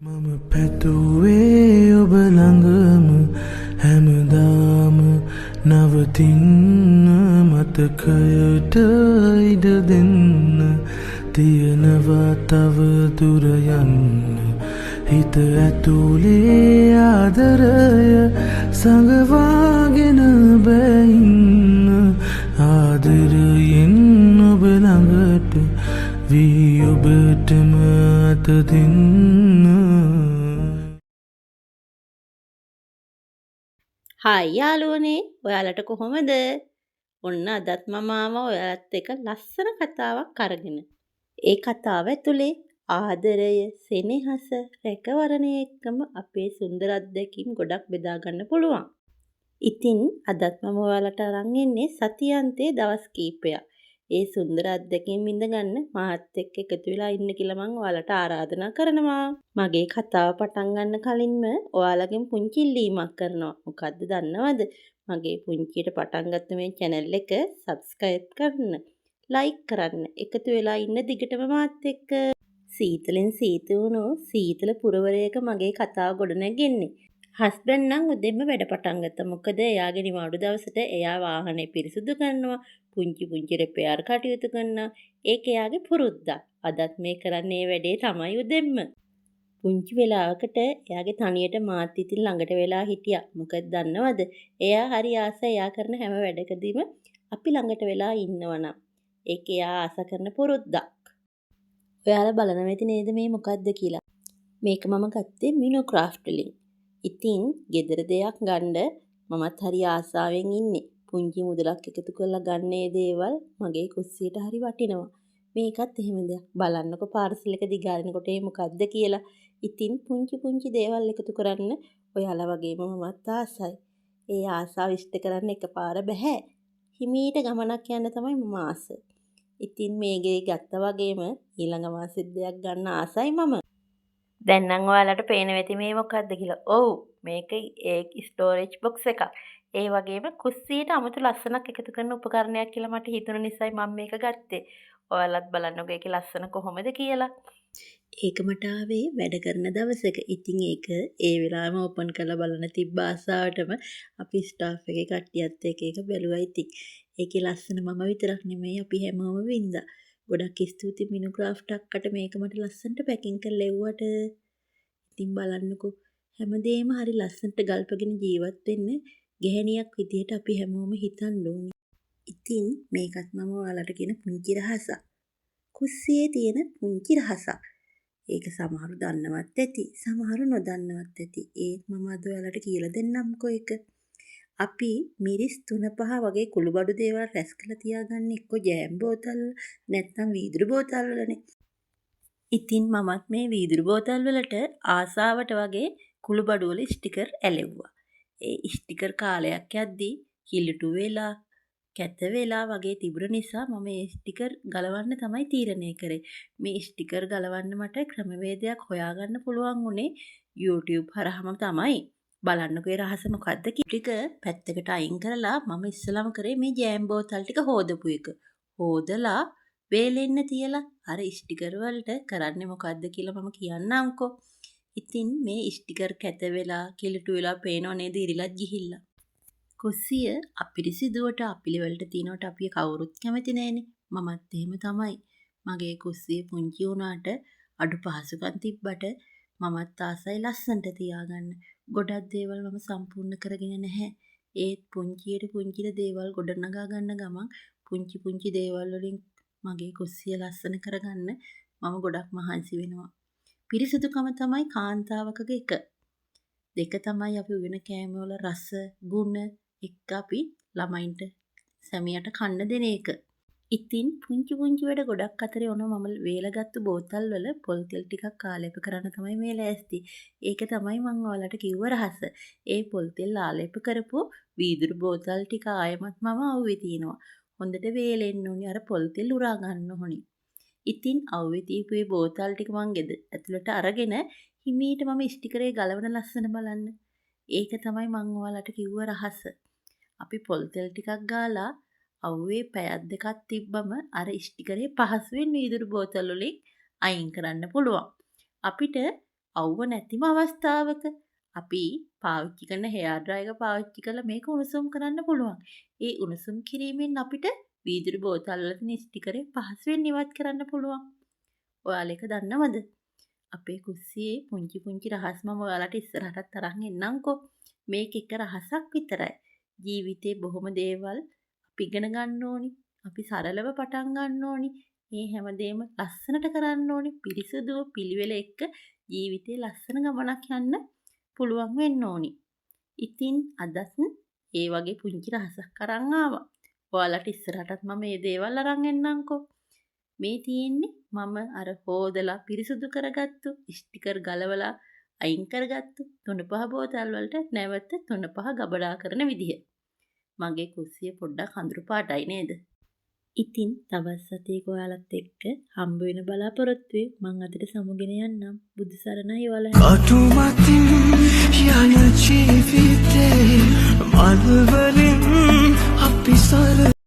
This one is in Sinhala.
මම පැතුවේ ඔබ ළඟම හැමදාම නවතින්න මතකයට ඉඩ දෙන්න තියෙනවා තව දුර යන්න හිත ඇතුලේ ආදරය සඟවාගෙන බැඉන්න ආදරයෙන් ඔබ ළඟට වී ඔබටම අත දෙන්න. හායි යාළුවනේ, ඔයාලට කොහොමද? ඔන්න අදත් මම ආවා ඔයාලත් එක්ක ලස්සන කතාවක් අරගෙන. ඒ කතාව ඇතුලේ ආදරය, සෙනෙහස, රැකවරණය එක්කම අපේ සුන්දර අත්දැකීම් ගොඩක් බෙදා ගන්න පුළුවන්. ඉතින් අදත් මම ඔයාලට අරන් එන්නේ සතියන්තයේ දවස් කීපයක්. ඒ සුන්දර අත්දැකීම් විඳගන්න මාත් එක්ක එකතු වෙලා ඉන්න කියලා මම ඔයාලට ආරාධනා කරනවා. මගේ කතාව පටන් ගන්න කලින්ම ඔයාලගෙන් පුංචි ඉල්ලීමක් කරනවා. මොකද්ද දන්නවද? මගේ පුංචියට පටන් ගත්ත මේ channel එක subscribe කරන්න, like කරන්න, එකතු වෙලා ඉන්න දිගටම මාත් එක්ක. සීතලෙන් සීත වුණු සීතල පුරවරයක මගේ කතාව ගොඩනැගෙන්නේ. හස්බන්ඩ් නම් උදෙන්ම වැඩ පටන් ගත්තා. මොකද එයාගේ නිවාඩු දවසට එයා වාහනේ පිරිසිදු කරනවා, පුංචි රිපෙයාර් කටයුතු කරනවා. ඒක එයාගේ පුරුද්දක්. අදත් මේ කරන්නේ මේ වැඩේ තමයි උදෙන්ම. පුංචි වෙලාවකට එයාගේ තනියට මාත් ඉතින් ළඟට වෙලා හිටියා. මොකද දන්නවද? එයා හරි ආසයි එයා කරන හැම වැඩකදීම අපි ළඟට වෙලා ඉන්නවනම්. ඒක එයා ආස කරන පුරුද්දක්. ඔයාලා බලනවා ඇති නේද මේ මොකද්ද කියලා. මේක මම ගත්තේ මිනෝ ක්‍රාෆ්ට් වලින්. ඉතින් ගෙදර දෙයක් ගන්න මමත් හරි ආසාවෙන් ඉන්නේ. පුංචි මුදලක් එකතු කරලා ගන්න මේ දේවල් මගේ කුස්සියට හරි වටිනවා. මේකත් එහෙම දෙයක්. බලන්නකො පාර්සල් එක දිගාරිනකොට ඒ මොකද්ද කියලා. ඉතින් පුංචි දේවල් එකතු කරන්න ඔයාලා වගේම මමත් ආසයි. ඒ ආසාව ඉෂ්ට කරන්න එකපාර බෑ. හිමීට ගමනක් යන්න තමයි මම ආස. ඉතින් මේ ගේ ගත්තා වගේම ඊළඟ මාසෙත් දෙයක් ගන්න ආසයි මම. දැන් නම් ඔයාලට පේනවා ඇති මේ මොකද්ද කියලා. ඔව් මේක ඒ ස්ටෝරේජ් බොක්ස් එකක්. ඒ වගේම කුස්සියට 아무තු ලස්සනක් එකතු කරන උපකරණයක් කියලා මට හිතුණ නිසායි මම මේක ගත්තේ. ඔයාලත් බලන්නකෝ ඒකේ ලස්සන කොහොමද කියලා. ඒක මට ආවේ වැඩ කරන දවසක. ඉතින් ඒක ඒ වෙලාවෙම ඕපන් කරලා බලන තිබ්බ ආසාවටම අපි ස්ටාෆ් එකේ කට්ටියත් එක බැලුවා ඉතින්. ඒකේ ලස්සන මම විතරක් නෙමෙයි අපි හැමෝම වින්දා. ගොඩක් ස්තුතියි මිනු ක්‍රාෆ්ට් අක්කට මේක මට ලස්සනට පැකින් කරලා එව්වට. ඉතින් බලන්නකෝ හැමදේම හරි ලස්සනට ගල්පගෙන ජීවත් වෙන්න ගැහණියක් විදියට අපි හැමෝම හිතන්න ඕනේ. ඉතින් මේකත් මම ඔයාලට කියන පුංචි රහසක්. කුස්සියේ තියෙන පුංචි රහසක්. ඒක සමහරු දන්නවත් ඇති, සමහරු නොදන්නවත් ඇති. ඒත් මම අද ඔයාලට කියලා දෙන්නම්කෝ ඒක. අපි මිරිස් 3-5 වගේ කුළුබඩු දේවල් රැස් කරලා තියාගන්න එක්ක ජෑම් බෝතල් නැත්නම් වීදුරු බෝතල් වලනේ. ඉතින් මමත් මේ වීදුරු බෝතල් වලට ආසාවට වගේ කුළුබඩු වල ස්ටිකර් ඇලෙව්වා. ඒ ස්ටිකර් කාලයක් යද්දී කිලුටු වෙලා, කැත වෙලා වගේ තිබුණ නිසා මම මේ ස්ටිකර් ගලවන්න තමයි තීරණය කරේ. මේ ස්ටිකර් ගලවන්න මට ක්‍රමවේදයක් හොයාගන්න පුළුවන් වුණේ YouTube හරහාම තමයි. බලන්නකෝ ඒ රහස මොකද්ද ටික පැත්තකට අයින් කරලා මම ඉස්සලම කරේ මේ ජෑම් බෝතල් ටික හොදපු එක. හොදලා වේලෙන්න තියලා අර ස්ටිකර් වලට කරන්නේ මොකද්ද කියලා මම කියන්නම්කෝ. ඉතින් මේ ස්ටිකර් කැත වෙලා කිලුටු වෙලා පේනව නේද ඉරිලත් ගිහිල්ලා. කුස්සිය අපිරිසිදුවට අපිලිවලට තියනවට අපි කවුරුත් කැමති නෑනේ. මමත් එහෙම තමයි. මගේ කුස්සිය පුංචි වුණාට අඩු පහසුකම් තිබ්බට මමත් ආසයි ලස්සනට තියාගන්න. ගොඩක් දේවල් මම සම්පූර්ණ කරගෙන නැහැ. ඒත් පුංචියට දේවල් ගොඩනගා ගන්න ගමන් පුංචි දේවල් වලින් මගේ කුස්සිය ලස්සන කරගන්න මම ගොඩක් මහන්සි වෙනවා. පිරිසිදුකම තමයි කාන්තාවකගේ එක. දෙක තමයි අපි උයන කෑම වල රස, ගුණ එක්ක අපි ළමයින්ට සැමියට කන්න දෙන එක. ඉතින් පුංචි වැඩ ගොඩක් අතරේ මම වේලගත්තු බෝතල් වල පොල් තෙල් ටිකක් ආලේප කරන්න තමයි මේ ලෑස්ති. ඒක තමයි මම ඔයාලට කිව්ව රහස. ඒ පොල් තෙල් ආලේප කරපු වීදුරු බෝතල් ටික ආයෙමත් මම අවුවේ තියනවා. හොඳට වේලෙන්න ඕනි. අර පොල් තෙල් උරා ගන්න ඕනි. ඉතින් අවුවේ තියපු මේ බෝතල් ටික මං ඇතුළට අරගෙන හිමීට මම ස්ටිකරේ ගලවන ලස්සන බලන්න. ඒක තමයි මං ඔයාලට කිව්ව රහස. අපි පොල් තෙල් ටිකක් ගාලා අවුවේ පැයක් දෙකක් තිබ්බම අර ස්ටිකරේ පහසුවෙන් වීදුරු බෝතල් වලින් අයින් කරන්න පුළුවන්. අපිට අවුව නැතිම අවස්ථාවක අපි පාවිච්චි කරන හෙයාර් ඩ්‍රයර් එක පාවිච්චි කරලා මේක උණුසුම් කරන්න පුළුවන්. ඒ උණුසුම් කිරීමෙන් අපිට වීදුරු බෝතල් වල තියෙන ස්ටිකරේ පහසුවෙන් ඉවත් කරන්න පුළුවන්. ඔයාලා ඒක දන්නවද? අපේ කුස්සියේ පුංචි පුංචි රහස් මම ඔයාලට ඉස්සරහටත් අරන් එන්නම්කෝ. මේක එක රහසක් විතරයි. ජීවිතේ බොහොම දේවල් අපි ඉගෙන ගන්න ඕනි. අපි සරලව පටන් ගන්න ඕනි. මේ හැමදේම ලස්සනට කරන්න ඕනි. පිරිසුදුව පිළිවෙල එක්ක ජීවිතේ ලස්සන ගමනක් යන්න පුළුවන් වෙන්න ඕනි. ඉතින් අදත් ඒ වගේ පුංචි රහසක් අරන් ආවා. ඔයාලට ඉස්සරහටත් මම මේ දේවල් අරන් එන්නම්කෝ. මේ තියෙන්නේ මම අර හොදලා පිරිසුදු කරගත්තු ස්ටිකර් ගලවලා අයින් කරගත්තු 3-5 බෝතල් වලට නැවත 3-5 ගබඩා කරන විදිහ. මගේ කුස්සිය පොඩ්ඩක් අඳුරු පාටයි නේද? ඉතින් තවත් සතියක ඔයාලත් එක්ක හම්බ වෙන බලාපොරොත්තුවේ මං අදට සමුගෙන යන්නම්. බුදු සරණයි ඔයාලා. අටුමතින් යන ජීවිතේ මල්වලින් අපි සර